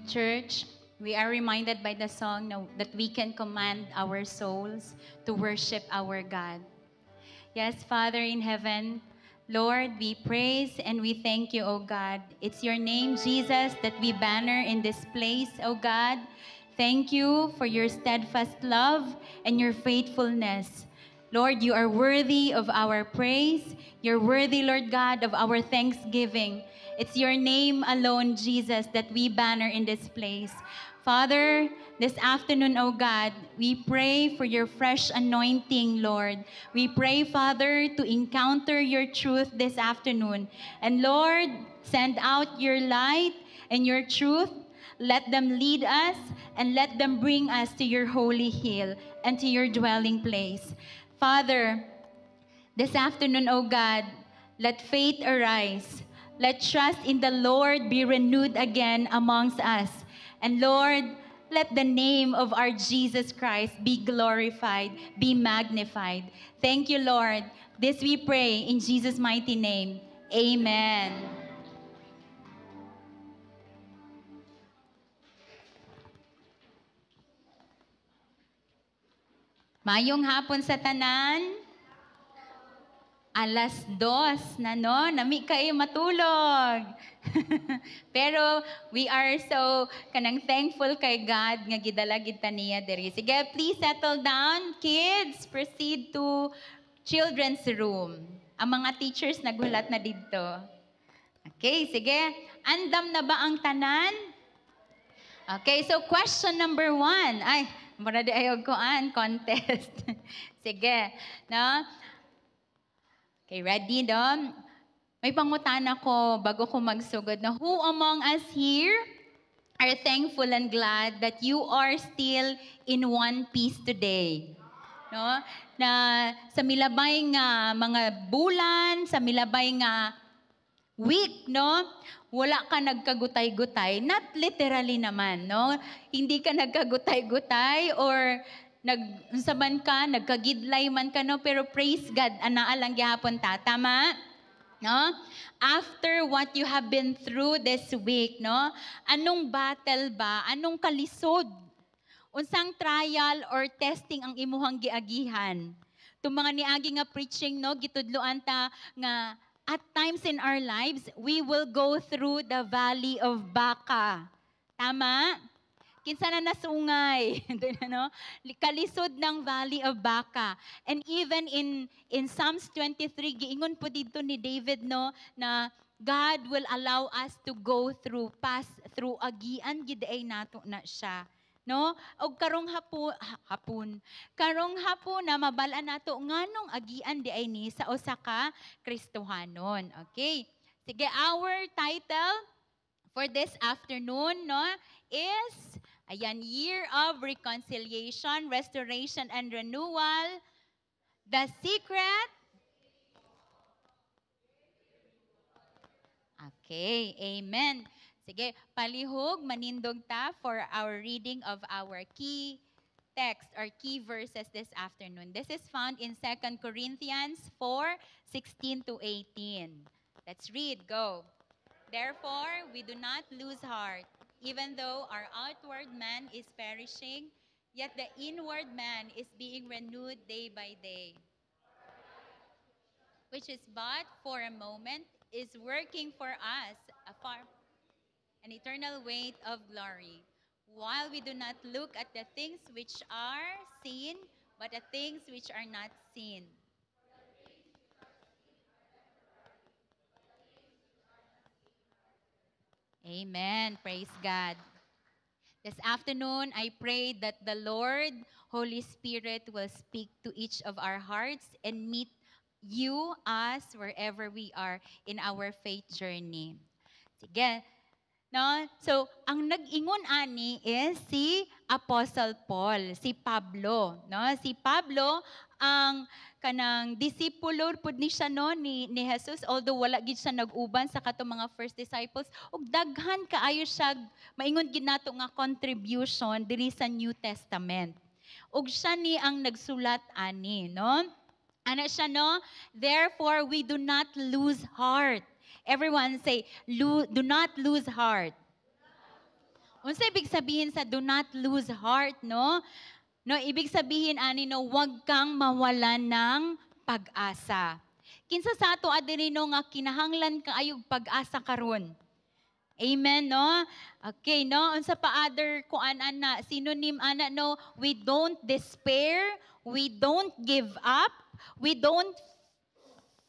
Church, we are reminded by the song that we can command our souls to worship our God. Yes, Father in heaven, Lord, we praise and we thank you, O God. It's your name, Jesus, that we banner in this place, O God. Thank you for your steadfast love and your faithfulness. Lord, you are worthy of our praise. You're worthy, Lord God, of our thanksgiving. It's your name alone, Jesus, that we banner in this place. Father, this afternoon, O God, we pray for your fresh anointing, Lord. We pray, Father, to encounter your truth this afternoon. And Lord, send out your light and your truth. Let them lead us and let them bring us to your holy hill and to your dwelling place. Father, this afternoon, O God, let faith arise. Let trust in the Lord be renewed again amongst us. And Lord, let the name of our Jesus Christ be glorified, be magnified. Thank you, Lord. This we pray in Jesus' mighty name. Amen. Mayong hapon sa tanan. Alas 2 na no, nami kayo matulog. Pero we are so kanang thankful kay God nga gidala gid ta niya diri. Sige, please settle down, kids. Proceed to children's room. Ang mga teachers naghulat na didto. Okay, sige. Andam na ba ang tanan? Okay, so question number 1. Ay, mura di ayog ko contest. Sige, no? Okay, ready, Dom? May pangutana ko bago ko magsugod na who among us here are thankful and glad that you are still in one piece today? No? Na sa milabay nga mga bulan, sa milabay nga week, no? Wala ka nagkagutay-gutay, not literally naman, no? Hindi ka nagkagutay-gutay or unsaban ka, nagkagidlay man ka, no? Pero praise God, anaa lang gihapon ta. Tama? No? After what you have been through this week, no? Anong battle ba? Anong kalisod? Unsang trial or testing ang imuhang giagihan? Ito mga niagi nga preaching, no? Gitudloan ta nga at times in our lives, we will go through the valley of Baca. Tama? Kinsa na nasungay, no? Kalisod ng Valley of Baca. And even in Psalms 23, giingon po dito ni David, no, na God will allow us to go through, pass through agian giday nato na siya. No? Og karong hapon na mabala nato nganong agian di ay ni sa usa ka Kristohanon. Okay? Sige, our title for this afternoon, no, is ayan, Year of Reconciliation, Restoration, and Renewal. The secret. Okay, amen. Sige, palihog, manindog ta for our reading of our key text or key verses this afternoon. This is found in 2 Corinthians 4:16 to 18. Let's read, go. Therefore, we do not lose heart, even though our outward man is perishing, yet the inward man is being renewed day by day, which is but for a moment, is working for us an eternal weight of glory, while we do not look at the things which are seen, but the things which are not seen. Amen. Praise God. This afternoon, I pray that the Lord, Holy Spirit, will speak to each of our hearts and meet you, us, wherever we are in our faith journey. Sige. No? So, ang nag-ingon ani is si Apostle Paul, si Pablo. No? Si Pablo, ang kanang disipulo pud ni siya no ni Jesus, although wala gid siya nag-uban sa katong mga first disciples, ug daghan kaayo siya maingon gid nato nga contribution diri sa New Testament. Ug siya ni ang nagsulat ani, no? Ana siya no? Therefore we do not lose heart. Everyone say, do not lose heart. Unsa ibig sabihin sa do not lose heart, no? No, ibig sabihin ani no, wag kang mawalan ng pag-asa. Kinsa sa ato adiri no nga kinahanglan kaayog pag-asa karon. Amen, no? Okay, no? Unsa pa other kuan ana, synonym ana no, we don't despair, we don't give up, we don't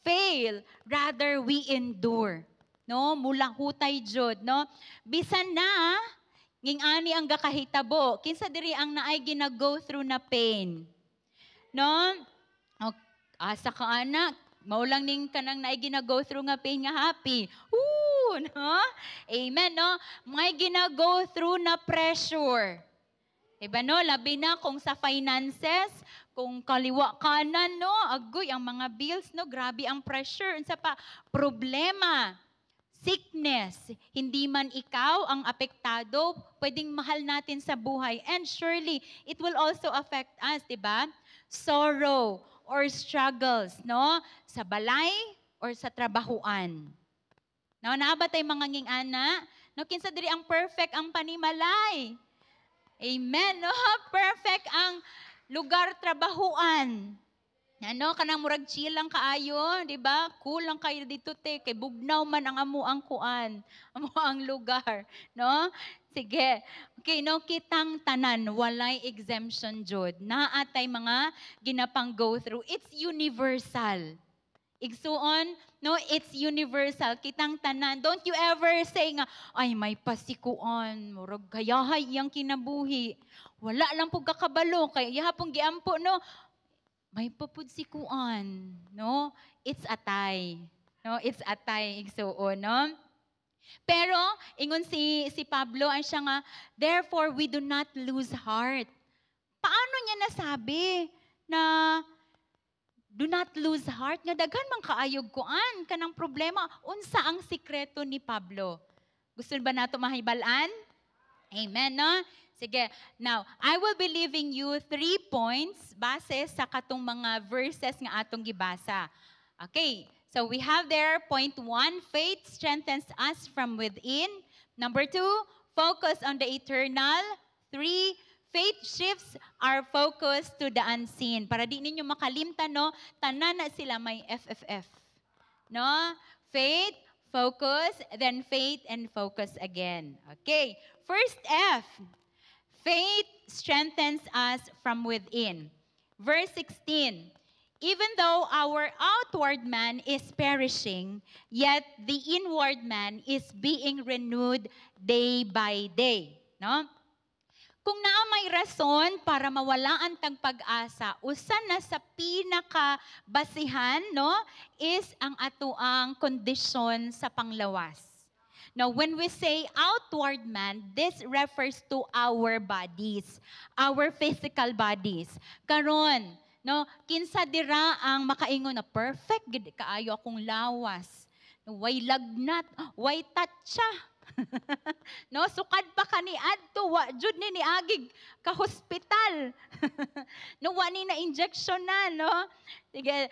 fail, rather we endure. No, mula hutay jud, no? Bisan na nging ani ang gakahitabo, kinsa diri ang naay gina-go through na pain. No? Asa ka anak, maulang ning kanang naay gina-go through nga pain nga happy. Woo, no? Amen, no? May gina-go through na pressure. Diba, no? Labi na kung sa finances, kung kaliwa kanan, no? Agoy, ang mga bills, no? Grabe ang pressure. Unsa pa? Problema. Sickness, hindi man ikaw ang apektado, pwedeng mahal natin sa buhay. And surely, it will also affect us, di ba? Sorrow or struggles, no? Sa balay or sa trabahuan. No, naabot ay mga nging-ana, no? Kinsa diri ang perfect ang panimalay. Amen, no? Perfect ang lugar trabahuan. Ano, kanang murag chill lang kaayo, di ba? Cool lang kayo dito te, kay bugnaw man ang amo ang kuan, amo ang lugar, no? Sige. Okay, no, kitang tanan, walay exemption jud. Naatay mga ginapang go through. It's universal. Igsuon, no, it's universal. Kitang tanan. Don't you ever say nga, ay may pasikuan, murag kayahay iyang kinabuhi. Wala lang po kakabalo, kay ihapong giampo, no? May papudsikuan, no? It's atay. No, it's atay igsuon, no? Pero ingon si Pablo ay siya nga, therefore we do not lose heart. Paano niya nasabi na do not lose heart nga daghan man kaayog kuan kanang problema? Unsa ang sikreto ni Pablo? Gusto ba nato mahibalan? Amen, no? Sige. Now, I will be leaving you 3 points base sa katong mga verses nga atong gibasa. Okay. So, we have there, point 1, faith strengthens us from within. Number 2, focus on the eternal. 3, faith shifts our focus to the unseen. Para di ninyo makalimtan, no? Tanan na sila may FFF. No? Faith, focus, then faith and focus again. Okay. First F. Faith strengthens us from within. Verse 16, even though our outward man is perishing, yet the inward man is being renewed day by day. No? Kung naa may rason para mawala ang tag pag-asa, usa na sa pinakabasihan, no, is ang atuang kondisyon sa panglawas. Now, when we say outward man, this refers to our bodies, our physical bodies. Karon, no, kinsa dira ang makaingon na perfect gid kaayo akong lawas. Way lagnat, way tatsa. No, sukad pa kani adto wa jud ni agig ka hospital. No, wa ni na injection na, no. Sige,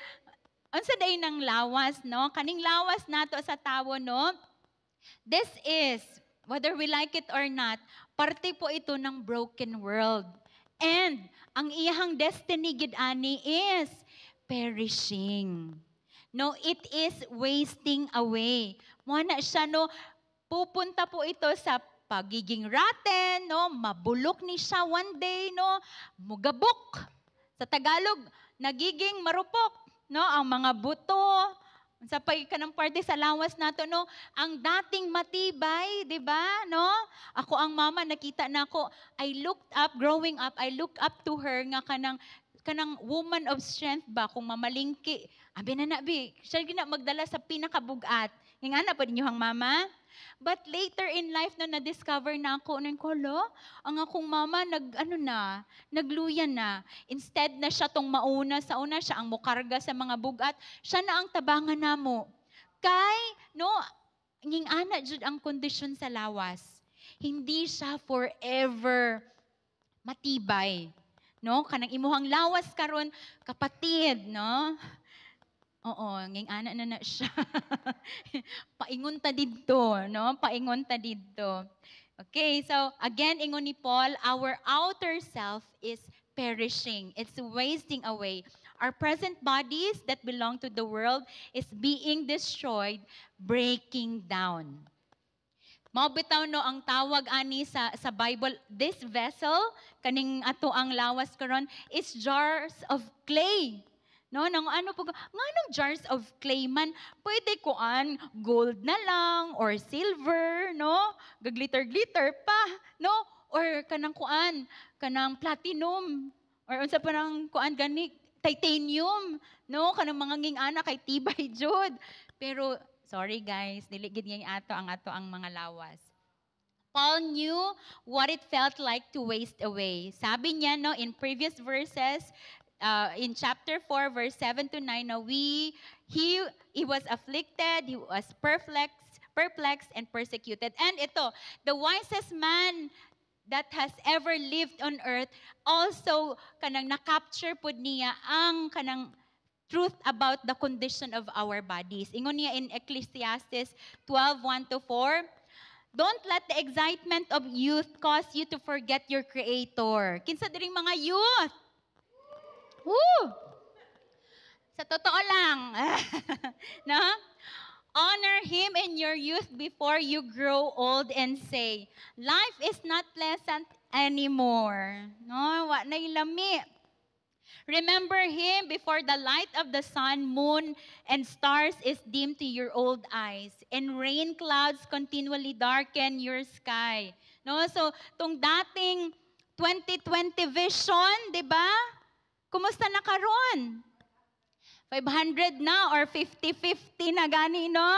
unsa day nang lawas, no? Kaning lawas nato sa tawo, no? This is, whether we like it or not, parte po ito ng broken world. And ang iyang destiny gid ani is perishing. No, it is wasting away. Mo na siya, no, pupunta po ito sa pagiging rotten, no, mabulok ni siya one day, no, mugabok. Sa Tagalog, nagiging marupok, no, ang mga buto. Sa pagkanang parte sa lawas nato, no, ang dating matibay, di ba, no? Ako ang mama, nakita na ako, growing up, I looked up to her nga kanang woman of strength ba, kung mamalingki. Abi na bi, siya gina magdala sa pinakabugat. Nga na pa ninyo hang mama? But later in life, no, na-discover na ako, ang akong mama, nagluyan na. Instead na siya tong mauna, sa una siya ang mukarga sa mga bugat, siya na ang tabangan namo. Kay, no, nging ana jud ang kondisyon sa lawas. Hindi siya forever matibay. No, kanang imuhang lawas karon kapatid, no? Oo, nging ana na siya. Paingon ta didto, no? Paingon ta didto. Okay, so again, ingon ni Paul, our outer self is perishing. It's wasting away. Our present bodies that belong to the world is being destroyed, breaking down. Mao bitaw no ang tawag ani sa Bible, this vessel kaning ato ang lawas karon is jars of clay. No, nang ano pag nganong jars of clay man, pwede kuan gold na lang or silver, no? Gaglitter-glitter pa, no? Or kanang kuan, kanang platinum or unsa pa nang kuan gani titanium, no? Kanang mga nging-ana kay tibay jud. Pero sorry guys, dili gid ngay ato ang mga lawas. Paul knew what it felt like to waste away. Sabi niya no in previous verses, in chapter 4 verse 7 to 9, no, he was afflicted, he was perplexed and persecuted. And ito, the wisest man that has ever lived on earth also kanang na-capture pud niya ang kanang truth about the condition of our bodies. Ingon niya in Ecclesiastes 12:1 to 4, don't let the excitement of youth cause you to forget your Creator. Kinsa diring mga youth? Woo! Sa totoo lang. No? Honor Him in your youth before you grow old and say, life is not pleasant anymore. No, wa na ilami. Remember Him before the light of the sun, moon, and stars is dim to your old eyes, and rain clouds continually darken your sky. No, so tong dating 2020 vision, di ba? Kumusta na karon? 500 na or 50-50 na gani, no?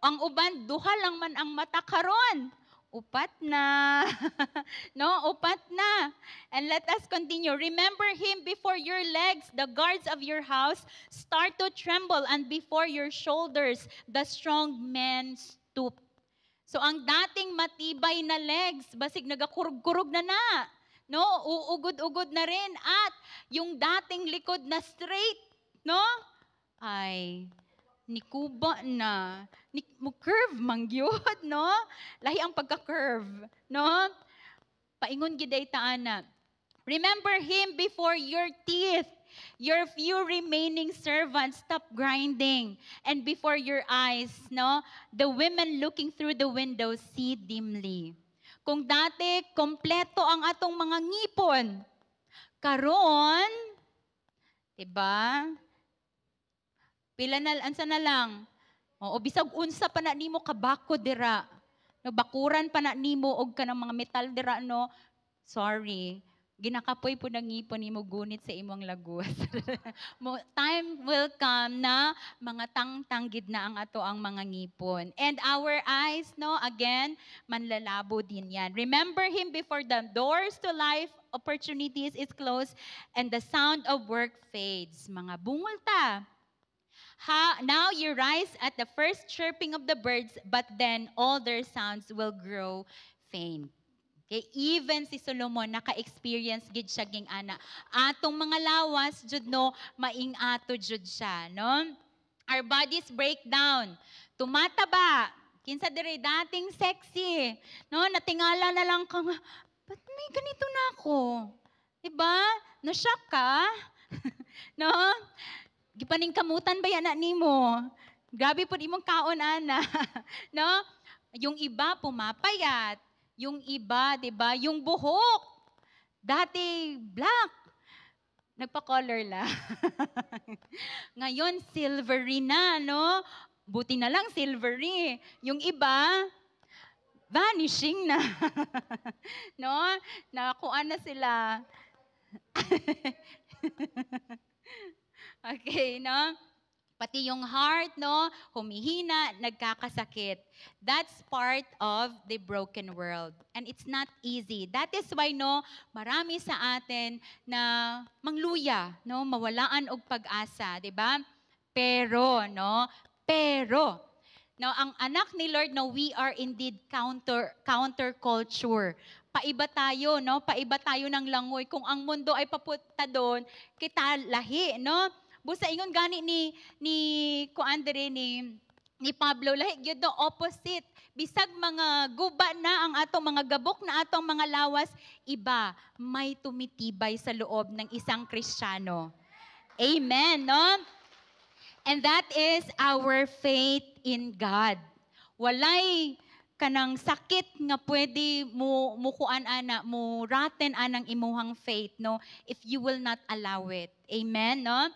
Ang uban, duha lang man ang mata karon. Upat na. No, upat na. And let us continue. Remember Him before your legs, the guards of your house, start to tremble, and before your shoulders, the strong men stoop. So ang dating matibay na legs, basig nagakurug-kurug na. No, uugod-ugod na rin. At yung dating likod na straight, no? Ay, nikuba na. Curve mangyod, no? Lahi ang pagka-curve, no? Paingon giday taana. Remember Him before your teeth, your few remaining servants stop grinding, and before your eyes, no? The women looking through the windows see dimly. Kung dati kompleto ang atong mga ngipon, karon, diba? Pila na, ansa na lang. O bisag unsa pa na nimo kabako dira. No, bakuran pa na nimo og kanang mga metal dira, no. Sorry. Ginakapoy po ng ngipon nimo gunit sa imong lagos. Time will come na mga tangtanggid na ang ato ang mga ngipon. And our eyes, no, again, manlalabo din yan. Remember Him before the doors to life opportunities is closed and the sound of work fades. Mga bungol ta. Now you rise at the first chirping of the birds, but then all their sounds will grow faint. Okay, even si Solomon naka-experience gid siya ging ana. Atong mga lawas jud no maing-ato jud siya, no? Our bodies break down. Tumataba. Kinsa diri dating sexy, no? Natingala na lang ka, ba't may ganito na ako? Diba? Na-shock ka? No? Gipaningkamutan ba yan na nimo? Grabe po imong kaon ana. No? Yung iba pumapayat. Yung iba, 'di ba? Yung buhok. Dati black. Nagpa-color la. Ngayon silvery na, no? Buti na lang silvery. Yung iba vanishing na. No? Nakuha na sila. Okay, no? Pati yung heart, no? Humihina, nagkakasakit. That's part of the broken world. And it's not easy. That is why, no, marami sa atin na mangluya, no? Mawalaan og pag-asa, di ba? Pero, no? No, ang anak ni Lord, no, we are indeed counterculture. Paiba tayo, no? Paiba tayo ng langoy. Kung ang mundo ay papunta doon, kita lahi, no? Busa ingon gani ni kuan diri ni ni Pablo, lahi gyud no opposite. Bisag mga guba na ang atong mga gabok na atong mga lawas, iba may tumitibay sa loob ng isang Kristiyano. Amen, no? And that is our faith in God. Walay kanang sakit nga pwede mo mukuan ana, mo raten anang imuhang faith, no? If you will not allow it. Amen, no?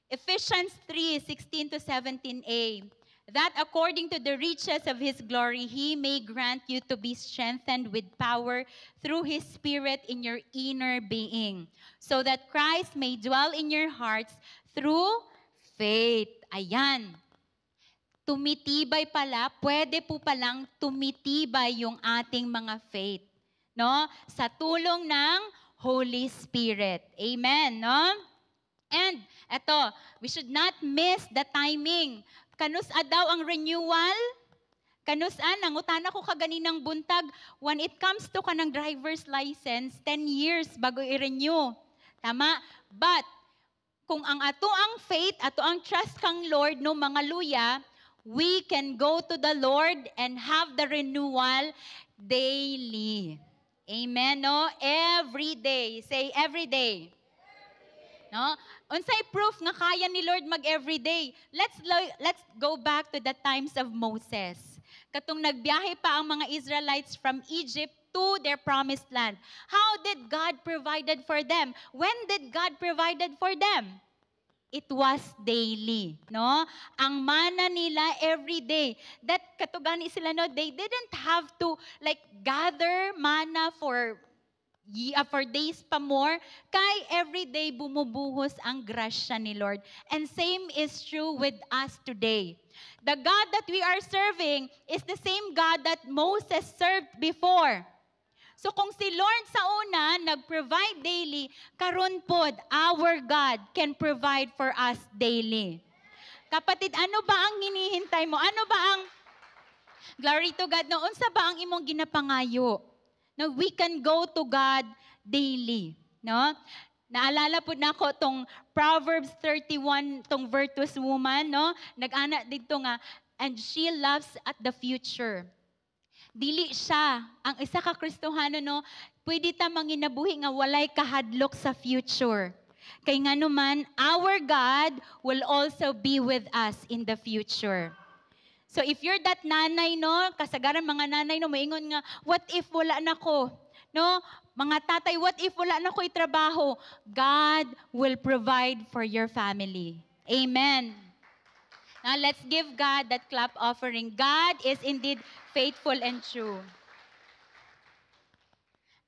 Ephesians 3:16 to 17a. That according to the riches of His glory, He may grant you to be strengthened with power through His Spirit in your inner being, so that Christ may dwell in your hearts through faith. Ayan. Tumitibay pala, pwede po palang tumitibay yung ating mga faith, no? Sa tulong ng Holy Spirit. Amen, no? And eto, we should not miss the timing. Kanus-a daw ang renewal? Kanus-a, nangutana ko kaganinang buntag, when it comes to kanang driver's license, 10 years bago i-renew. Tama? But, kung ang ato ang faith, ato ang trust kang Lord, no mga luya, we can go to the Lord and have the renewal daily. Amen, no? Every day. Say, every day. No? Unsay proof nga kaya ni Lord mag everyday? Let's go back to the times of Moses. Katong nagbiyahe pa ang mga Israelites from Egypt to their promised land. How did God provided for them? When did God provided for them? It was daily, no? Ang mana nila every day. That katugani sila, no? They didn't have to like gather mana for days pa more, kay everyday bumubuhos ang grasya ni Lord. And same is true with us today. The God that we are serving is the same God that Moses served before. So kung si Lord sa una nag-provide daily, karon pod our God can provide for us daily. Kapatid, ano ba ang hinihintay mo? Ano ba ang glory to God? No, unsa ba ang imong ginapangayo? No, we can go to God daily, no? Naalala po na ako tong Proverbs 31, tong virtuous woman, no? Nag-ana dito nga, and she loves at the future. Dili siya, ang isa ka Kristohano, no? Pwede ta manginabuhi nga walay kahadlok sa future. Kay nga naman, our God will also be with us in the future. So if you're that nanay, no, kasagaran mga nanay, no, maingon nga, what if wala na ko? No, mga tatay, what if wala na ko itrabaho? God will provide for your family. Amen. Now let's give God that clap offering. God is indeed faithful and true.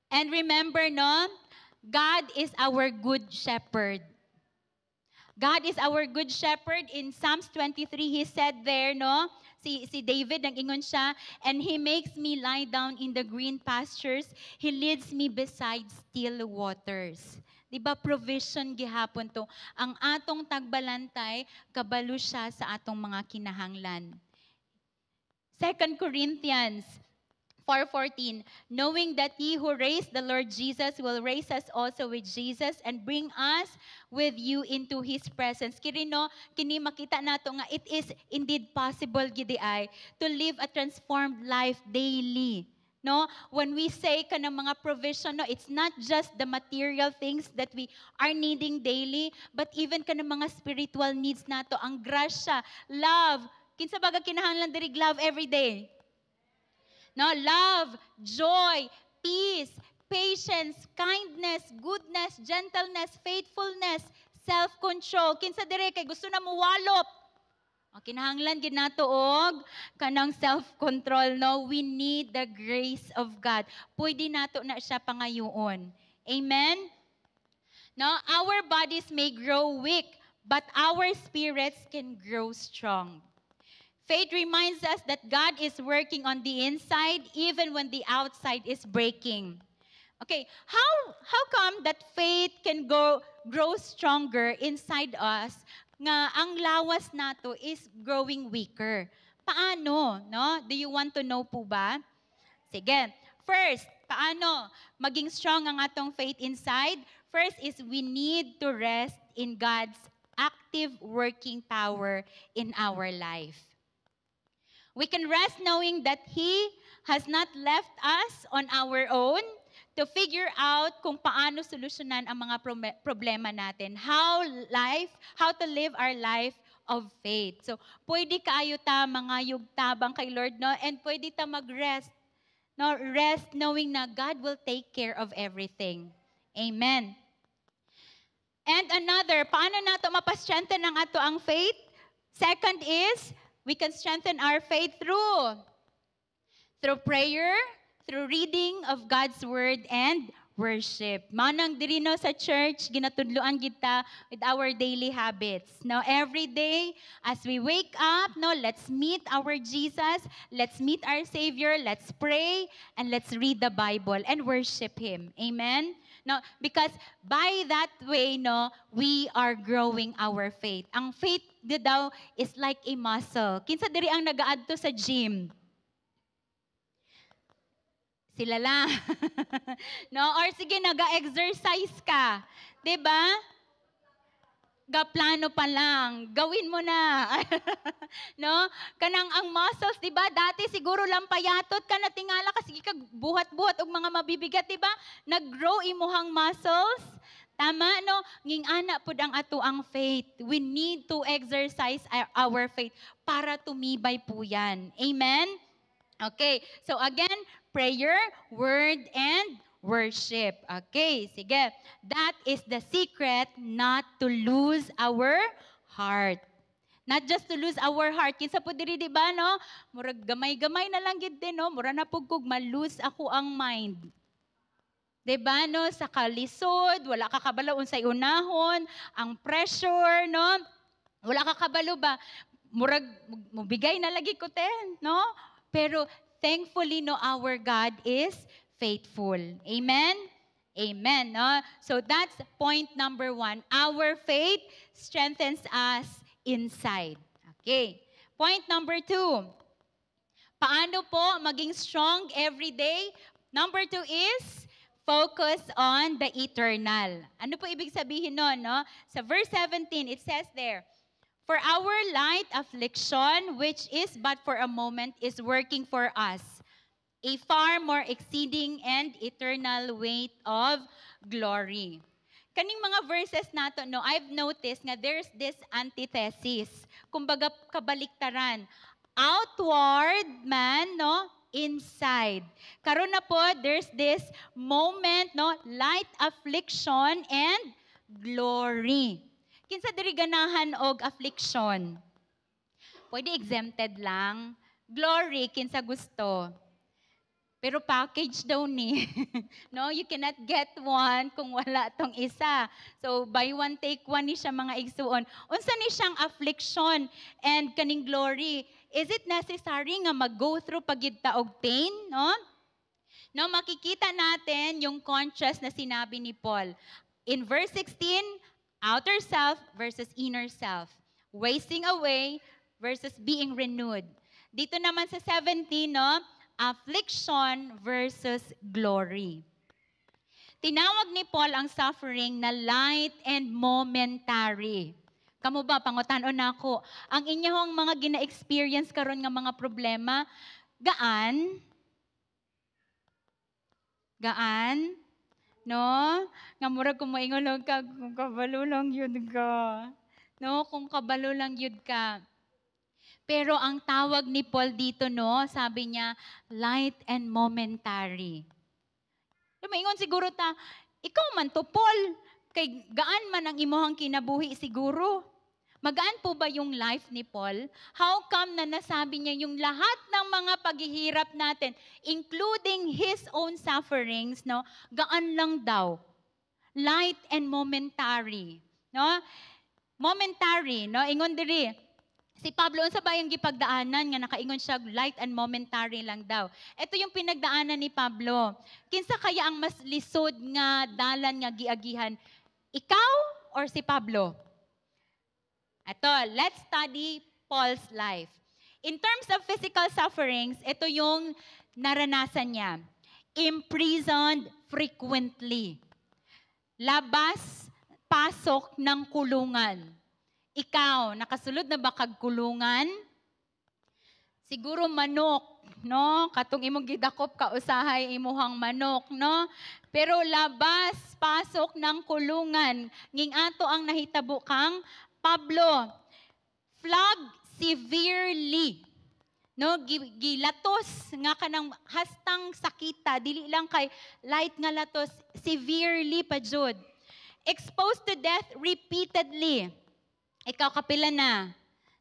And remember, no, God is our good shepherd. God is our good shepherd. In Psalms 23, He said there, no, si David, nag-ingon siya, and He makes me lie down in the green pastures. He leads me beside still waters. Diba, provision gihapon to. Ang atong tagbalantay, kabalo siya sa atong mga kinahanglan. 2 Corinthians 4:14, knowing that He who raised the Lord Jesus will raise us also with Jesus and bring us with you into His presence. Kirino, kini makita nato nga it is indeed possible gidi ay to live a transformed life daily. No, when we say kanang mga provision, no, it's not just the material things that we are needing daily, but even kanang mga spiritual needs nato, ang grasya, love, kinsa baga kinahanglan diri love every day. No, love, joy, peace, patience, kindness, goodness, gentleness, faithfulness, self-control. Kinsa dire kay gusto na mo walop. O, kinahanglan gid nato og kanang self-control, no? We need the grace of God. Pwede nato na siya pangayoon. Amen? No, our bodies may grow weak, but our spirits can grow strong. Faith reminds us that God is working on the inside even when the outside is breaking. Okay, how come that faith can grow stronger inside us nga ang lawas nato is growing weaker? Paano, no? Do you want to know po ba? Sige. First, paano maging strong ang atong faith inside? First is we need to rest in God's active working power in our life. We can rest knowing that He has not left us on our own to figure out kung paano solusyonan ang mga problema natin. How to live our life of faith. So, pwede kaayo ta mga yugtabang kay Lord, no? And pwede ta mag-rest. No? Rest knowing na God will take care of everything. Amen. And another, paano nato mapastrengthen ang ato ang faith? Second is, we can strengthen our faith through prayer, through reading of God's Word, and worship. Manang diri no sa church, ginatudloan kita with our daily habits. No, every day, as we wake up, no, let's meet our Jesus, let's meet our Savior, let's pray, and let's read the Bible and worship Him. Amen? No, because by that way, no, we are growing our faith. Ang faith daw is like a muscle. Kinsa diri ang nagaadto sa gym? Sila lang. No? Or sige, nag-exercise ka. Diba? Gaplano pa lang. Gawin mo na. No? Kanang ang muscles, diba? Dati siguro lang payatot ka na tingala ka. Sige ka, buhat-buhat og mga mabibigat, diba? Nag-grow imuhang muscles. Tama, no? Nging ana pud ang ato ang faith. We need to exercise our faith para tumibay po yan. Amen? Okay. So again, prayer, word, and worship. Okay, sige. That is the secret not to lose our heart. Not just to lose our heart. Kinsa po diri, di ba, no? Murag gamay-gamay na lang gid din, no? Mura na pugkog malose ako ang mind. Di ba, no? Sa kalisod, wala ka kabalo unsay unahon, ang pressure, no? Wala ka kabalo ba? Murag mubigay na lagi ko ten, no? Pero thankfully, no, our God is faithful. Amen? Amen. No? So that's point number 1. Our faith strengthens us inside. Okay. Point number 2. Paano po maging strong every day? Number 2 is focus on the eternal. Ano po ibig sabihin nun? No? Sa verse 17, it says there, for our light affliction, which is but for a moment, is working for us a far more exceeding and eternal weight of glory. Kaning mga verses nato, no, I've noticed nga there's this antithesis. Kumbaga kabaliktaran. Outward man, no, inside. Karon na po, there's this moment, no, light affliction and glory. Kinsa diri ganahan og affliction? Pwede exempted lang. Glory, kinsa gusto. Pero package daw ni. No, you cannot get one kung wala tong isa. So, buy one, take one ni siya mga igsuon. Unsa ni siyang affliction and kaning glory? Is it necessary nga mag-go through pagidta og pain? No? No, makikita natin yung contrast na sinabi ni Paul. In verse 16, outer self versus inner self. Wasting away versus being renewed. Dito naman sa 17, no? Affliction versus glory. Tinawag ni Paul ang suffering na light and momentary. Kamu ba, pangutanon na ako, ang inyong mga gina-experience karon nga mga problema, gaan? Gaan? No? Nga murag kung maingon ka, kung kabalo lang yun ka. No? Kung kabalo lang yun ka. Pero ang tawag ni Paul dito, no, sabi niya, light and momentary. Maingon siguro ta, ikaw man to, Paul, kay gaan man ang imuhang kinabuhi siguro. Magaan po ba yung life ni Paul? How come na nasabi niya yung lahat ng mga paghihirap natin, including his own sufferings, no? Gaan lang daw. Light and momentary, no? Momentary, no? Ingon diri. Si Pablo, unsa ba yung gipagdaanan nga nakaingon siya light and momentary lang daw. Ito yung pinagdaanan ni Pablo. Kinsa kaya ang mas lisod nga dalan nga giagihan? Ikaw or si Pablo? Ito, let's study Paul's life. In terms of physical sufferings, ito yung naranasan niya. Imprisoned frequently. Labas, pasok ng kulungan. Ikaw, nakasulod na ba kag kulungan? Siguro manok, no? Katong imong gidakop ka usahay imuhang manok, no? Pero labas, pasok ng kulungan. Nging ato ang nahitabo kang Pablo. Flogged severely. No, gilatos nga kanang hastang sakita, dili lang kay light nga latos, severely pa jud. Exposed to death repeatedly. Ikaw kapila na,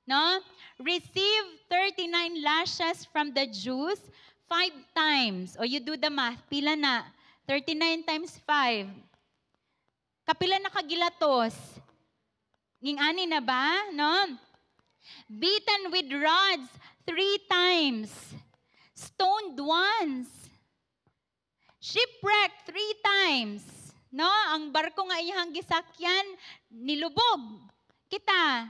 no? Receive 39 lashes from the Jews 5 times. O you do the math, pila na? 39 times 5. Kapila na kagilatos? Nging ani na ba, no? Beaten with rods 3 times. Stoned once. Shipwrecked 3 times. No, ang barko nga iyang gisakyan nilubog. Kita,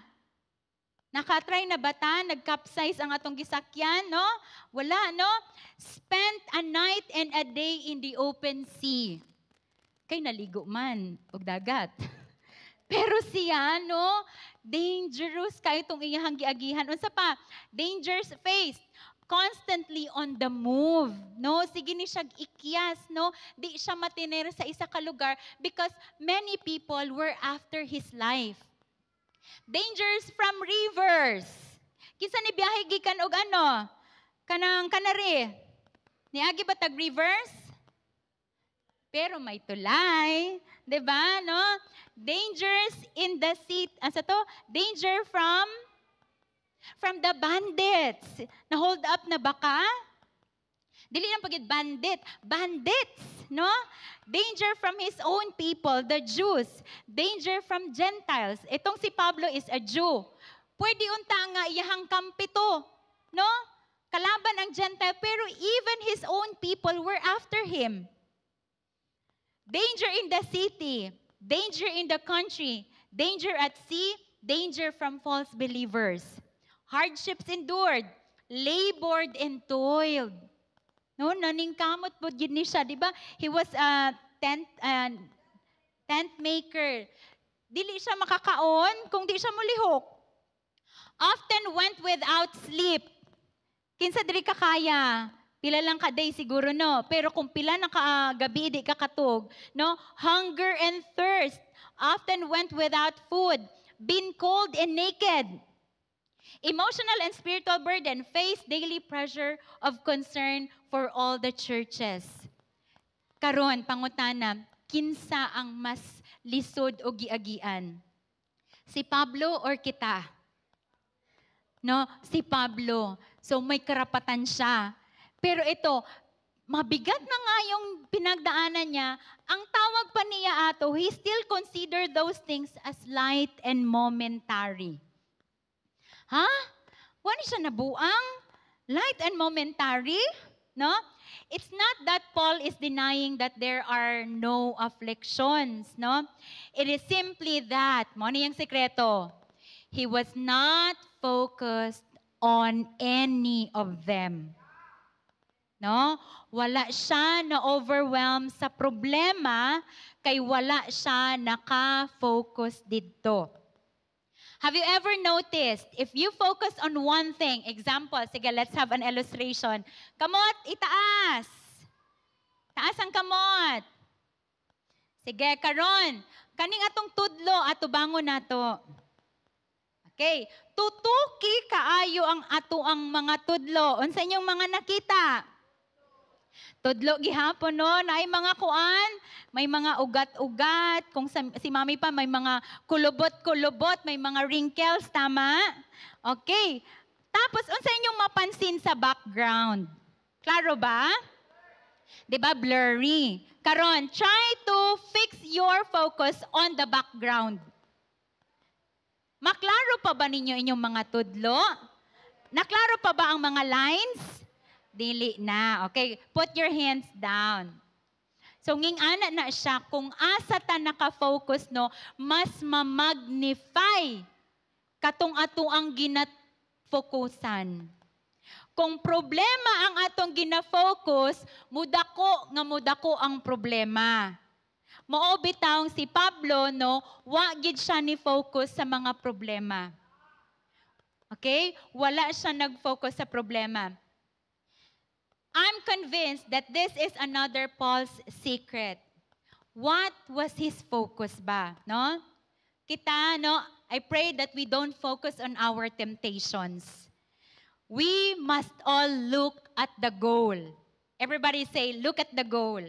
nakatry na ba ta? Nag-capsize ang atong gisakyan, no? Wala, no? Spent a night and a day in the open sea. Kay naligo man, og dagat. Pero siya, no? Dangerous kayo itong iyang giagihan. Unsa pa? Dangers faced. Constantly on the move. No? Sige ni siya ikyas, no? Di siya matiner sa isa ka lugar because many people were after his life. Dangers from rivers. Kinsa ni biyahe gikan og ano? Kanang kanari. Niagi ba tag rivers? Pero may tulay, 'di ba, no? Dangers in the sea. Asa to? Danger from the bandits. Na hold up na baka? Dili lang pagid bandit, bandits, no? Danger from his own people, the Jews. Danger from Gentiles. Itong si Pablo is a Jew. Pwede unta nga iyahang kampito, no? Kalaban ang Gentile, pero even his own people were after him. Danger in the city, danger in the country, danger at sea, danger from false believers. Hardships endured, labored and toiled. No, naningkamot po gid ni siya, di ba? He was a tent maker. Dili siya makakaon kung di siya mulihok. Often went without sleep. Kinsa diri ka kaya? Pila lang ka day siguro, no? Pero kung pila na ka gabi, di ka katog, no? Hunger and thirst. Often went without food. Been cold and naked. Emotional and spiritual burden. Face daily pressure of concern for all the churches. Karon, pangutana, kinsa ang mas lisod o giagian? Si Pablo or kita? No? Si Pablo. So may karapatan siya. Pero ito, mabigat na nga yung pinagdaanan niya, ang tawag pa niya ato, he still consider those things as light and momentary. Ha? Wala siya nabuang? Light and momentary? No? It's not that Paul is denying that there are no afflictions, no? It is simply that, mo na yung sekreto, he was not focused on any of them. No? Wala siya na overwhelmed sa problema kay wala siya naka-focus dito. Have you ever noticed, if you focus on one thing, example, sige, let's have an illustration. Kamot, itaas. Taas ang kamot. Sige, karon. Kaning atong tudlo, atubangon nato. Okay. Tutuki kaayo ang ato ang mga tudlo. Unsa inyong mga nakita? Tudlo gihapon no, na ay mga kuan, may mga ugat-ugat, kung si mami pa may mga kulubot-kulubot, may mga wrinkles, tama? Okay. Tapos unsa inyong mapansin sa background? Klaro ba? 'Di ba blurry? Karon, try to fix your focus on the background. Maklaro pa ba ninyo inyong mga tudlo? Naklaro pa ba ang mga lines? Dili na. Okay, put your hands down. So, nging ana na siya, kung asa ta naka-focus, no, mas ma-magnify katong ato ang ginat-focusan. Kung problema ang atong gina-focus, mudako ang problema. Mao bitawng si Pablo, no, wa gid siya ni focus sa mga problema. Okay? Wala siya nag-focus sa problema. I'm convinced that this is another Paul's secret. What was his focus ba? No? Kita, no? I pray that we don't focus on our temptations. We must all look at the goal. Everybody say, look at the goal.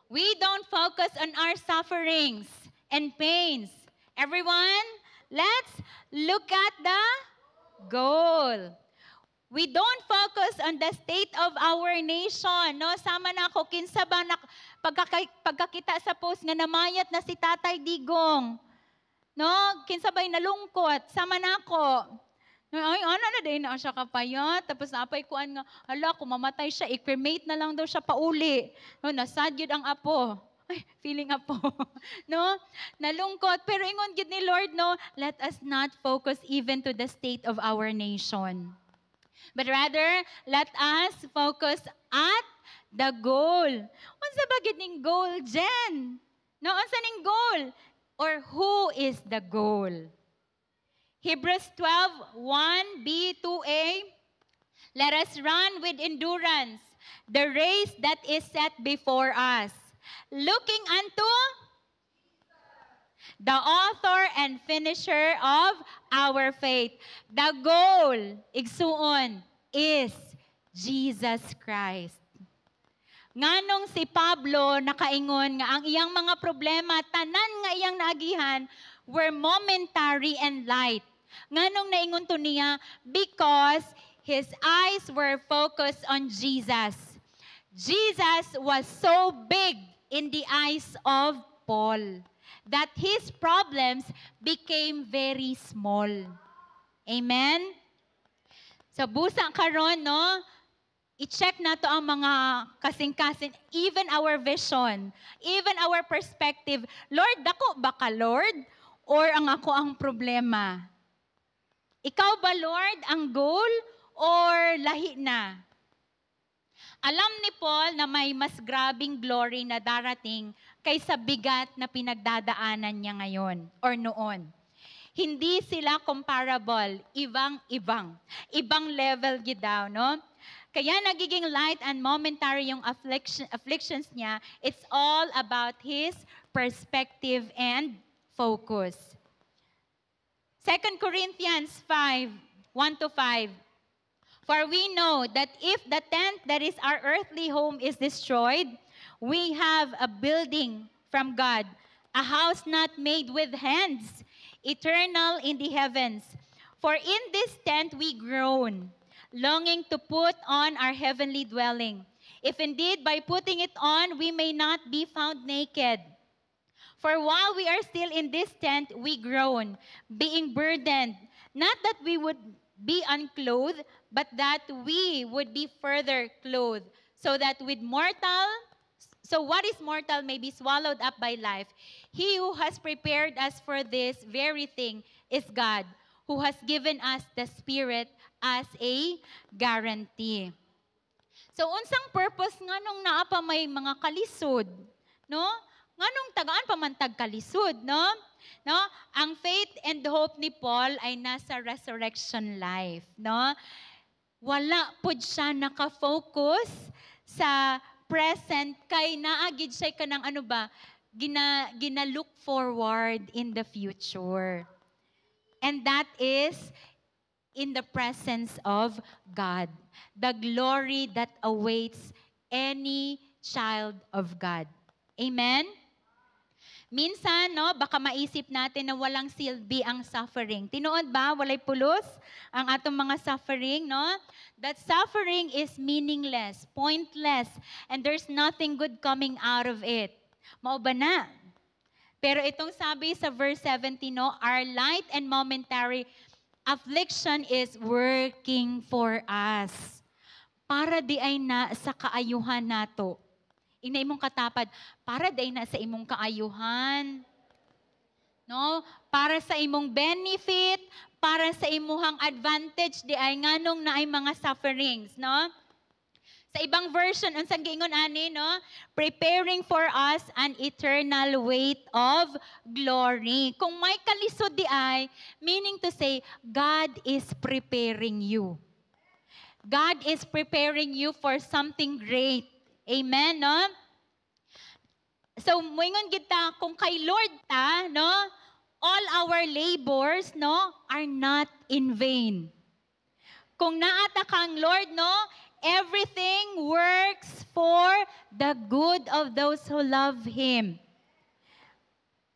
We don't focus on our sufferings and pains. Everyone, let's look at the goal. We don't focus on the state of our nation. No, sama na ako kinsa ba pagkakita sa post nga namayat na si Tatay Digong. No, kinsa ba'y nalungkot, sama na ako. Ay, ano na din na siya kapayat. Tapos napay kuan nga, hala, kung mamatay siya, i-cremate na lang daw siya pauli. No, nasad yun ang apo. Ay, feeling apo. No, nalungkot. Pero ingon gid ni Lord, no, let us not focus even to the state of our nation. But rather, let us focus at the goal. Unsa ba gid ning goal, Jen? No, unsa ning goal? Or who is the goal? Hebrews 12:1b, 2a. Let us run with endurance the race that is set before us, looking unto the author and finisher of our faith. The goal, igsuon, is Jesus Christ. Nganong si Pablo nakaingon nga ang iyang mga problema, tanan nga iyang naagihan, were momentary and light. Nganong naingon to niya? Because his eyes were focused on Jesus. Jesus was so big in the eyes of Paul that his problems became very small. Amen? So busa karon, no? I-check na to ang mga kasing-kasing, even our vision, even our perspective. Lord, dako ba ka, Lord? Or ang ako ang problema? Ikaw ba, Lord, ang goal? Or lahi na? Alam ni Paul na may mas grabing glory na darating kaysa bigat na pinagdadaanan niya ngayon or noon. Hindi sila comparable, ibang level gid daw, no? Kaya nagiging light and momentary yung afflictions niya. It's all about his perspective and focus. 2 Corinthians 5:1-5. For we know that if the tent that is our earthly home is destroyed, we have a building from God, a house not made with hands, eternal in the heavens. For in this tent we groan, longing to put on our heavenly dwelling. If indeed by putting it on we may not be found naked. For while we are still in this tent, we groan, being burdened, not that we would be unclothed, but that we would be further clothed, so that so what is mortal may be swallowed up by life. He who has prepared us for this very thing is God, who has given us the Spirit as a guarantee. So unsang purpose nga nung naa pa may mga kalisod, no? Nganong tagaan pa man tag kalisod, no? No? Ang faith and hope ni Paul ay nasa resurrection life, no? Wala pud siya naka-focus sa present kay naagid siya kanang ano ba, gina-look forward in the future. And that is in the presence of God. The glory that awaits any child of God. Amen? Minsan, no, baka maisip natin na walang silbi ang suffering. Tinuod ba? Walay pulos ang atong mga suffering, no? That suffering is meaningless, pointless, and there's nothing good coming out of it. Mao ba na? Pero itong sabi sa verse 17, no, our light and momentary affliction is working for us. Para di ay na sa kaayuhan nato. Ina imong katapad, para day na sa imong kaayuhan. No? Para sa imong benefit, para sa imuhang advantage, di ay nganong na ay mga sufferings, no? Sa ibang version, unsang giingon ani, no? Preparing for us an eternal weight of glory. Kung may kalisod di ay, meaning to say, God is preparing you. God is preparing you for something great. Amen, no? So, moingon kita, kung kay Lord ta, no? All our labors, no, are not in vain. Kung naata kang Lord, no, everything works for the good of those who love Him.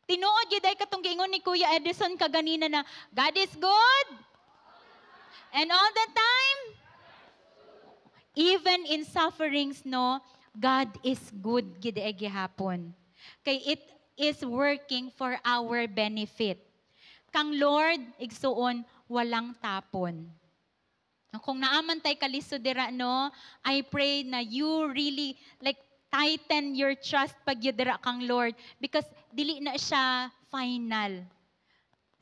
Tinuod yun ay katong giingon ni Kuya Edison kaganina na, God is good. And all the time, even in sufferings, no, God is good gid ay gihapon. Kay it is working for our benefit. Kang Lord, igsuon, walang tapon. Kung naaman tay kalisod dira, no, I pray na you really like tighten your trust pag dira kang Lord because dili na siya final.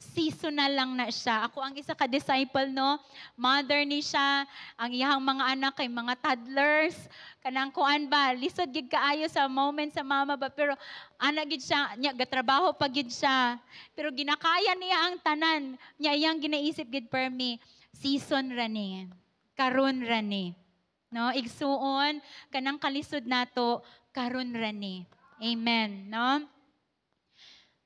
Seasonal lang na siya. Ako ang isa ka disciple, no, mother ni siya, ang iyang mga anak kay mga toddlers, kanang kuan ba, lisod gid kaayo sa moment sa mama ba, pero ana gid siya, nya gatrabaho pa gid siya. Pero ginakaya niya ang tanan, nya iyang ginaisip gid per me. Season rani, karon rani. No, igsuon kanang kalisod nato karon rani. Amen, no?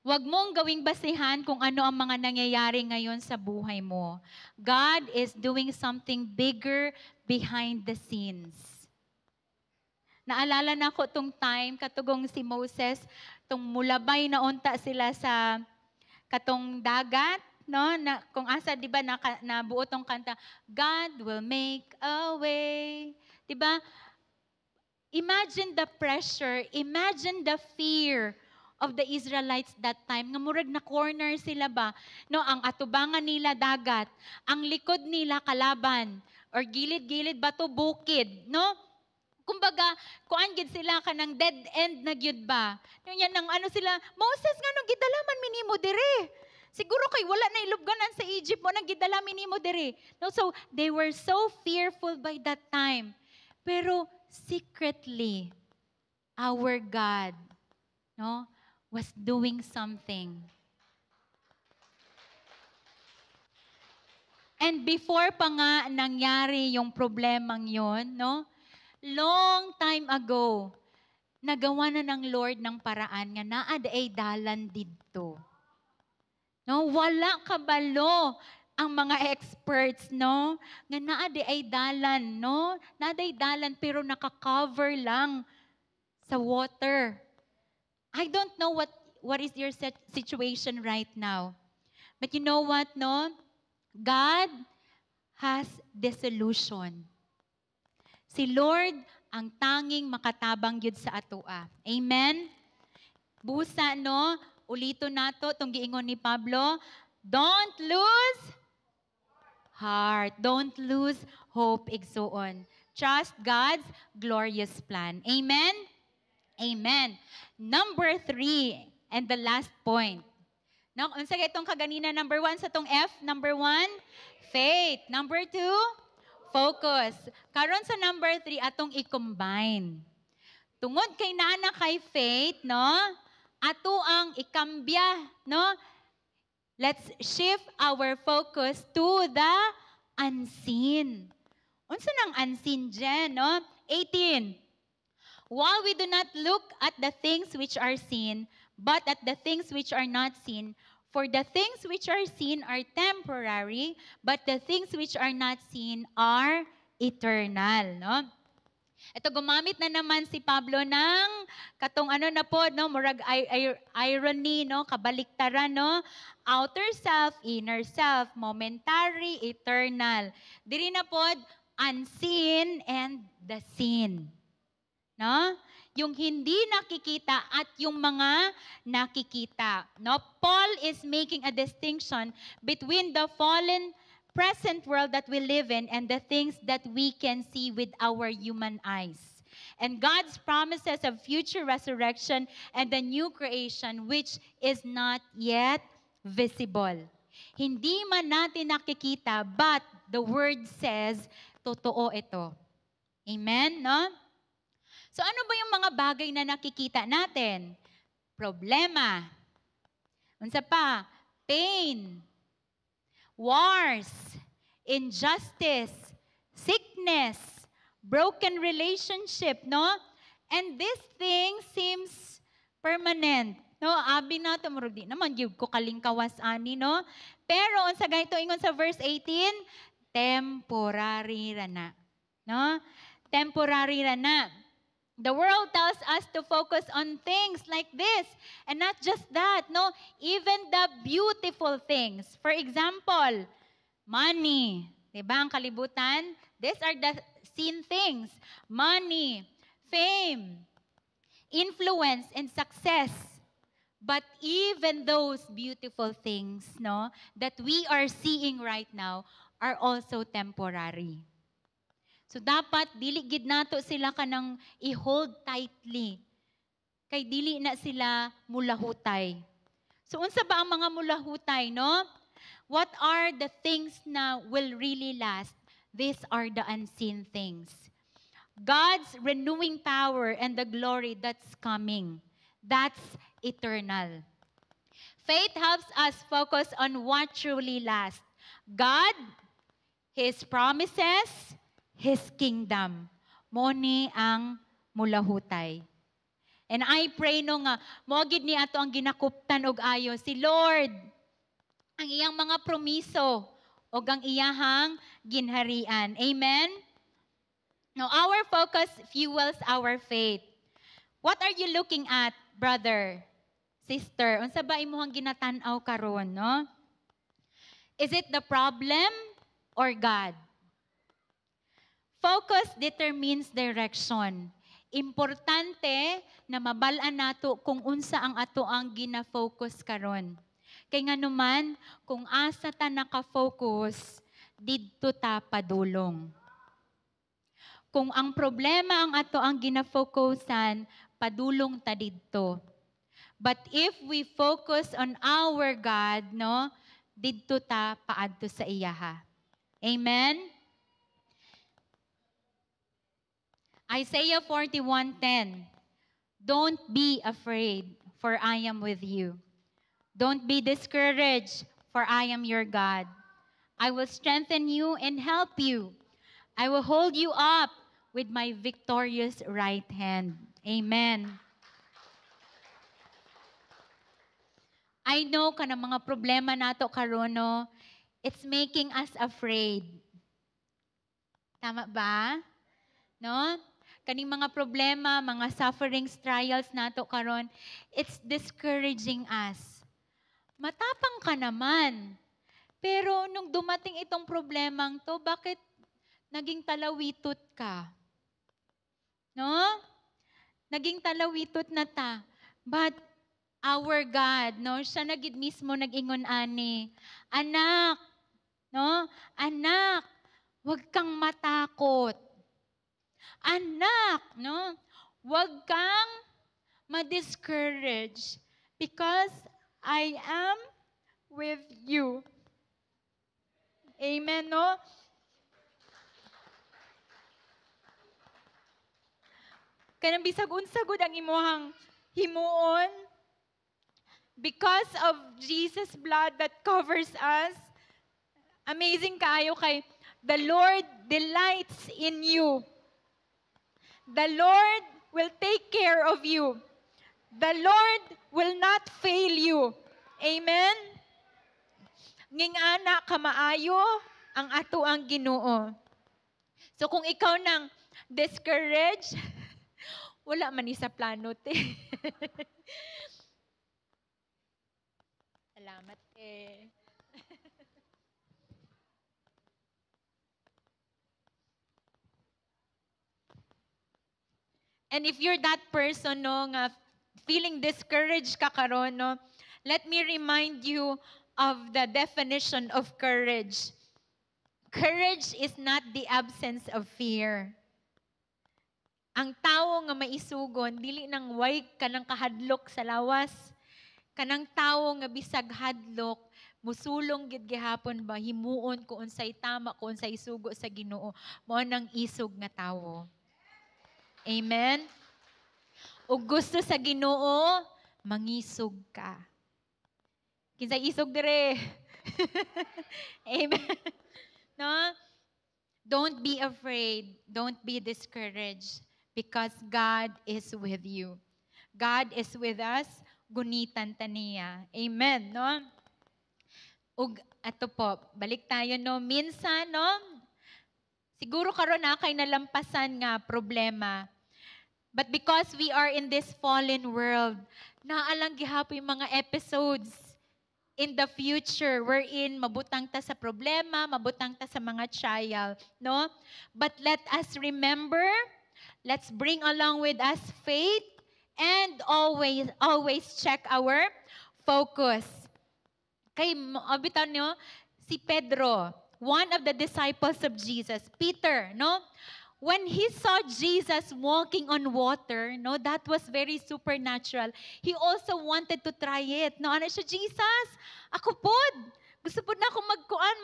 Huwag mong gawing basihan kung ano ang mga nangyayari ngayon sa buhay mo. God is doing something bigger behind the scenes. Naalala na ko tong time katugong si Moses, tong mulabay na unta sila sa katong dagat, no, na kung asa 'di ba nabuo tong kanta, God will make a way, 'di ba? Imagine the pressure, imagine the fear of the Israelites that time. Nga murag na corner sila ba, no, ang atubangan nila dagat, ang likod nila kalaban or gilid-gilid ba to bukid, no? Kumbaga, kuan gid sila kanang dead end na gyud ba? Yan nang ano sila, Moses nganong gidalaman mi nimo dire? Siguro kay wala na ilubganan sa Egypt mo nang gidala mi nimo dire. No, so they were so fearful by that time. Pero secretly, our God, no, was doing something. And before pa nga nangyari yung problemang yon, no, long time ago, nagawa na ng Lord ng paraan nga naa ay dalan didto. No, wala kabalo ang mga experts, no, nga naa ay dalan, no, naa ay dalan pero naka-cover lang sa water. I don't know what is your situation right now. But you know what, no? God has the solution. Si Lord ang tanging makatabang yun sa atoa. Amen? Busa, no? Ulito nato, itong giingon ni Pablo, don't lose heart. Don't lose hope, igsuon. Trust God's glorious plan. Amen? Amen. Number 3, and the last point. No, unsa itong kaganina, number 1 sa tong F, number 1, faith. Number 2, focus. Karon sa number 3 atong i-combine. Tungod kay nana kay faith, no? Ato ang ikambya, no? Let's shift our focus to the unseen. Unsa nang unseen dyan, no? 18. While we do not look at the things which are seen, but at the things which are not seen, for the things which are seen are temporary, but the things which are not seen are eternal, no? Ito, gumamit na naman si Pablo ng katong ano na po, no, murag irony, no, kabaliktaran, no, outer self, inner self, momentary, eternal. Diri na po, unseen and the seen. No? Yung hindi nakikita at yung mga nakikita. No? Paul is making a distinction between the fallen present world that we live in and the things that we can see with our human eyes. And God's promises of future resurrection and the new creation which is not yet visible. Hindi man natin nakikita, but the word says, totoo ito. Amen, no? So ano ba yung mga bagay na nakikita natin? Problema. Unsa pa? Pain. Wars. Injustice. Sickness. Broken relationship, no? And this thing seems permanent. No, abi na to murag di naman gyud ko kalingkawas ani, no? Pero unsa ganito ingon sa verse 18, temporary ra na. No? Temporary ra na. The world tells us to focus on things like this. And not just that, no? Even the beautiful things. For example, money. Diba ang kalibutan? These are the seen things. Money, fame, influence, and success. But even those beautiful things, no, that we are seeing right now are also temporary. So dapat dili gid nato sila kanang i-hold tightly. Kay dili na sila mulahutay. So unsa ba ang mga mulahutay, no? What are the things na will really last? These are the unseen things. God's renewing power and the glory that's coming. That's eternal. Faith helps us focus on what truly lasts. God, His promises, His kingdom. Mo ni ang mulahutay. And I pray no nga, mogid ni ato ang ginakuptan og ayo si Lord. Ang iyang mga promiso o ang iyahang ginharian. Amen? Now, our focus fuels our faith. What are you looking at, brother, sister? Unsa ba imuhang ginatan-aw karon, no? Is it the problem or God? Focus determines direction. Importante na mabal-an nato kung unsa ang ato ang gina-focus karon. Kay nga naman, kung asa ta naka-focus, didto ta padulong. Kung ang problema ang ato ang gina-focusan, padulong ta didto. But if we focus on our God, no, didto ta paadto sa iyaha. Amen? Isaiah 41:10. Don't be afraid, for I am with you. Don't be discouraged, for I am your God. I will strengthen you and help you. I will hold you up with my victorious right hand. Amen. I know ka ng mga problema nato karon, no, it's making us afraid. Tama ba? No? Kaning mga problema, mga sufferings, trials nato karon, it's discouraging us. Matapang ka naman. Pero nung dumating itong problemang to, bakit naging talawitot ka? No? Naging talawitot na ta. But our God, no, siya na gid mismo nag-ingon ani, anak, no? Anak, wag kang matakot. Anak, no? Wag kang ma-discourage because I am with you. Amen, no? Kanang bisag unsa gud ang imuhang himuon, because of Jesus' blood that covers us, amazing kaayo kay the Lord delights in you. The Lord will take care of you. The Lord will not fail you. Amen? Nging ana ka maayo ang ato ang Ginoo. So kung ikaw nang discouraged, wala man ni sa plano te. Salamat eh. And if you're that person, no, nga feeling discouraged ka karon, no, let me remind you of the definition of courage. Courage is not the absence of fear. Ang tawo nga maisugon, dili nang way kanang kahadlok sa lawas. Kanang tawo nga bisag hadlok, musulong gid gihapon ba himuon kung unsay tama, kung unsay sugo sa Ginoo, mao nang isog nga tawo. Amen? O gusto sa Ginoo, mangisog ka. Kinsay isog dire. Amen. No? Don't be afraid. Don't be discouraged because God is with you. God is with us. Gunitan ta niya. Amen. No? Ug ato po, balik tayo no. Minsan no, siguro karon na kay nalampasan nga problema. But because we are in this fallen world, naalang gihapon yung mga episodes in the future wherein mabutang ta sa problema, mabutang ta sa mga trial, no? But let us remember, let's bring along with us faith and always check our focus. Kay abitan nyo, si Pedro, one of the disciples of Jesus, Peter, no? When he saw Jesus walking on water, no, that was very supernatural. He also wanted to try it. No, ano siya, Jesus, ako pod. Gusto po na akong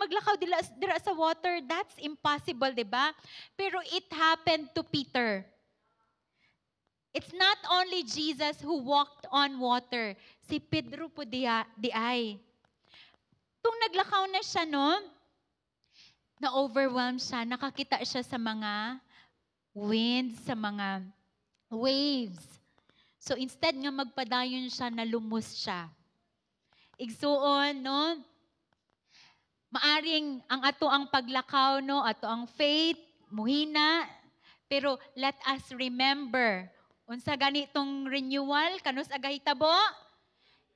maglakaw dira sa water. That's impossible, di ba? Pero it happened to Peter. It's not only Jesus who walked on water. Si Pedro po di ay. Tung naglakaw na siya, no, na-overwhelm siya, nakakita siya sa mga winds, sa mga waves. So instead nga magpadayon siya, nalumos siya. Igsuon, no? Maaring ang ato ang paglakaw, no? Ato ang faith, muhina. Pero let us remember, unsa ganitong renewal, kanus agahitabo?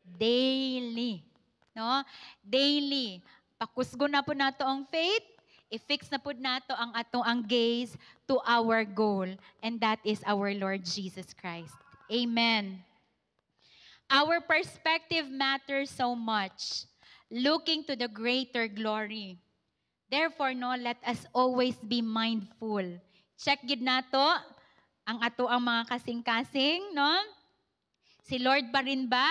Daily. No? Daily. Pakusgo na po nato ang faith, i-fix na po nato ang atong gaze to our goal, and that is our Lord Jesus Christ. Amen. Our perspective matters so much, looking to the greater glory. Therefore, no, let us always be mindful. Check gid nato ang ato ang mga kasing-kasing, no? Si Lord pa rin ba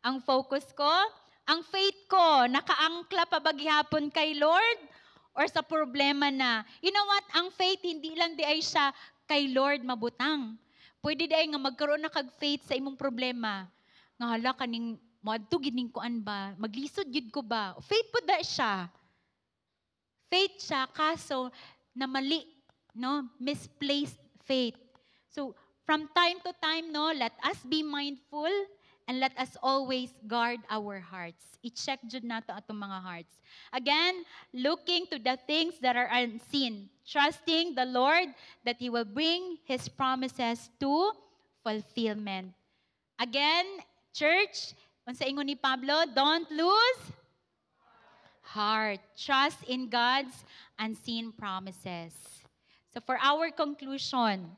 ang focus ko? Ang faith ko, nakaangkla pa ba gihapon kay Lord? Or sa problema na, you know what, ang faith, hindi lang di ay siya kay Lord mabutang. Pwede di ay nga magkaroon na kag-faith sa imong problema. Nga hala, kaning, moadto gining kuan ba? Maglisod gid ko ba? Faith po da siya. Faith siya, kaso, na mali, no? Misplaced faith. So, from time to time, no, let us be mindful and let us always guard our hearts. I-check jud nato atong mga hearts. Again, looking to the things that are unseen, trusting the Lord that He will bring His promises to fulfillment. Again, church, unsa ingon ni Pablo, don't lose heart. Trust in God's unseen promises. So for our conclusion,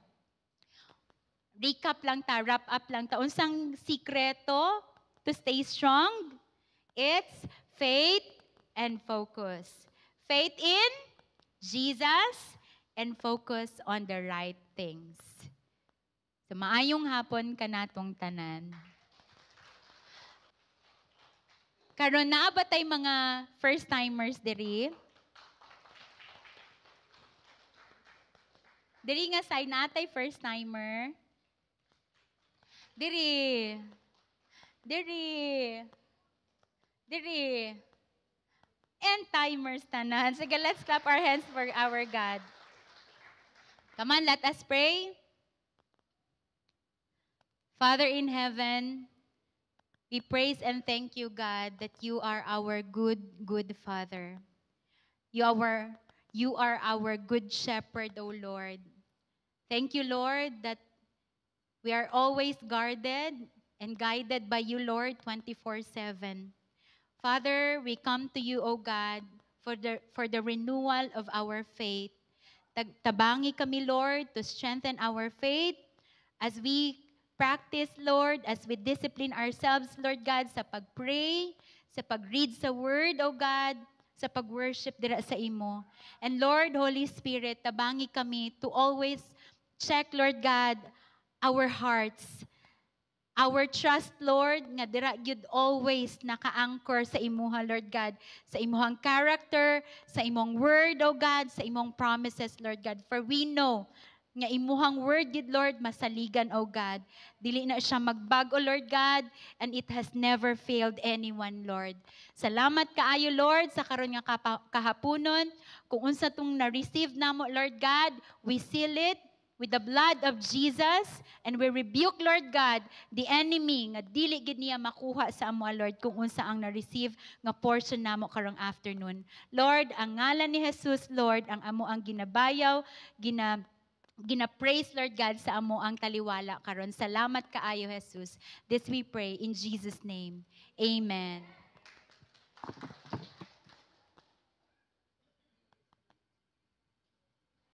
recap lang ta, wrap up lang ta. Unsang sikreto to stay strong? It's faith and focus. Faith in Jesus and focus on the right things. So maayong hapon kanatong tanan. Karon naa ba tay mga first-timers diri? Diri nga say natay first-timer. Diri. And timers tanan. Sige, let's clap our hands for our God. Come on, let us pray. Father in heaven, we praise and thank you, God, that you are our good Father. You are our good shepherd, O Lord. Thank you, Lord, that we are always guarded and guided by you, Lord, 24/7. Father, we come to you, O God, for the renewal of our faith. Tabangi kami, Lord, to strengthen our faith as we practice, Lord, as we discipline ourselves, Lord God, sa pag-pray, sa pag-read sa Word, O God, sa pag-worship dira sa imo. And Lord, Holy Spirit, tabangi kami to always check, Lord God, our hearts. Our trust, Lord, nga dira gyud always naka-anchor sa imuha, Lord God, sa imuhang character, sa imong word, O God, sa imong promises, Lord God. For we know nga imuhang word gid Lord masaligan o God. Dili na siya magbago Lord God, and it has never failed anyone Lord. Salamat kaayo Lord sa karon nga kahaponon kung unsa tong na-receive namo Lord God, we seal it with the blood of Jesus, and we rebuke Lord God the enemy nga dili gid niya makuha sa amo Lord kung unsa ang na-receive nga portion namo karong afternoon. Lord, ang ngalan ni Jesus Lord ang amo ang ginabayaw, gina-praise Lord God sa amo ang taliwala karon. Salamat kaayo Jesus. This we pray in Jesus name. Amen.